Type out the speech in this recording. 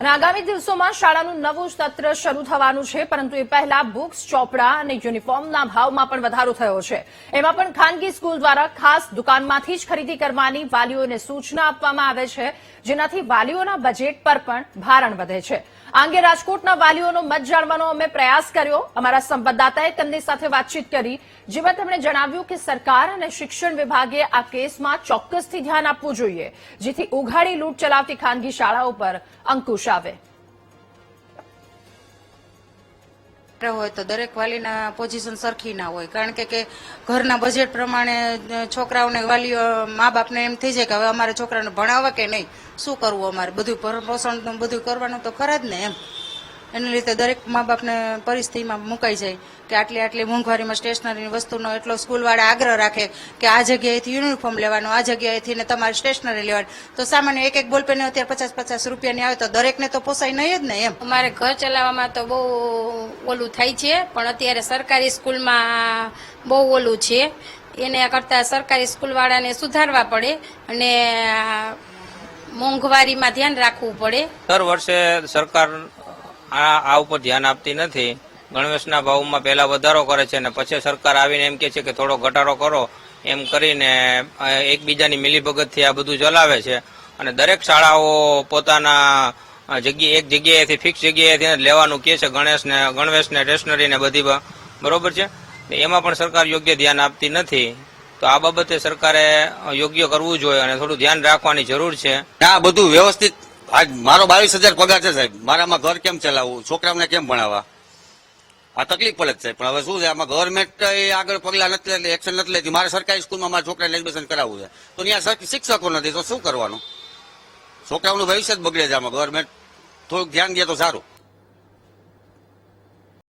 અને આગામી દિવસોમાં શાળાનું નવું સત્ર શરૂ થવાનું છે, પરંતુ એ પહેલા બુક્સ, ચોપડા અને યુનિફોર્મના ભાવમાં પણ વધારો થયો છે. એમાં પણ ખાનગી સ્કૂલ દ્વારા ખાસ દુકાનમાંથી જ ખરીદી કરવાની વાલીઓને સૂચના આપવામાં આવે છે, જેનાથી વાલીઓના બજેટ પર પણ ભારણ વધે છે. આ અંગે રાજકોટના વાલીઓનો મત જાણવાનો અમે પ્રયાસ કર્યો. અમારા સંવાદદાતાએ તેમની સાથે વાતચીત કરી, જેમાં તેમણે જણાવ્યું કે સરકાર અને શિક્ષણ વિભાગે આ કેસમાં ચોક્કસથી ધ્યાન આપવું જોઈએ, જેથી ઉઘાડી લૂંટ ચલાવતી ખાનગી શાળાઓ પર અંકુશ આવે. હોય તો દરેક વાલીના પોઝિશન સરખી ના હોય, કારણ કે ઘરના બજેટ પ્રમાણે છોકરાઓને વાલીઓ મા બાપને એમ થઈ જાય કે હવે અમારે છોકરાને ભણાવવા કે નહીં, શું કરવું, અમારે બધું ભરણપોષણ બધું કરવાનું તો ખરા જ ને એમ. એને લીધે દરેક મા બાપને પરિસ્થિતિમાં મુકાઈ જાય કે આટલી મોંઘવારીમાં સ્ટેશનરીની વસ્તુનો એટલો સ્કૂલવાળા આગ્રહ રાખે કે આ જગ્યાએથી યુનિફોર્મ લેવાનો, આ જગ્યાએથી ને તમારે સ્ટેશનરી લેવાની, તો સામાન્ય એક બોલપેન અત્યારે 50-50 રૂપિયાની આવે તો દરેકને તો પોસાય નહીં જ ને એમ. અમારે ઘર ચલાવવામાં તો બહુ ઓલું થાય છે, પણ અત્યારે સરકારી સ્કૂલમાં બહુ ઓલું છે. એને કરતાં સરકારી સ્કૂલવાળાને સુધારવા પડે અને મોંઘવારીમાં ધ્યાન રાખવું પડે. દર વર્ષે સરકાર આ ઉપર ધ્યાન આપતી નથી. ગણવેશના ભાવમાં પહેલા વધારો કરે છે અને પછી સરકાર આવીને એમ કે છે કે થોડો ઘટાડો કરો, એમ કરીને એકબીજાની મિલીભગતથી આ બધું ચલાવે છે. અને દરેક શાળાઓ પોતાના એક જગ્યાએથી ફિક્સ જગ્યાએથી લેવાનું કહે છે, ગણવેશને સ્ટેશનરીને બધી બરોબર છે. એમાં પણ સરકાર યોગ્ય ધ્યાન આપતી નથી. તો આ બાબતે સરકારે યોગ્ય કરવું જોઈએ અને થોડું ધ્યાન રાખવાની જરૂર છે. આ બધું વ્યવસ્થિત. આજ મારો 22,000 પગાર છે સાહેબ, મારામાં ઘર કેમ ચલાવવું, છોકરાઓને કેમ ભણાવવા, આ તકલીફ પડે છે. પણ હવે શું છે, આમાં ગવર્મેન્ટ આગળ પગલા નથી લેતી, એક્શન નથી લેતી. મારે સરકારી સ્કૂલમાં મારા છોકરાને એડમિશન કરાવવું છે, તો ત્યાં શિક્ષકો નથી, તો શું કરવાનું? છોકરાઓનું ભવિષ્ય જ બગડે છે. આમાં ગવર્મેન્ટ થોડુંક ધ્યાન દે તો સારું.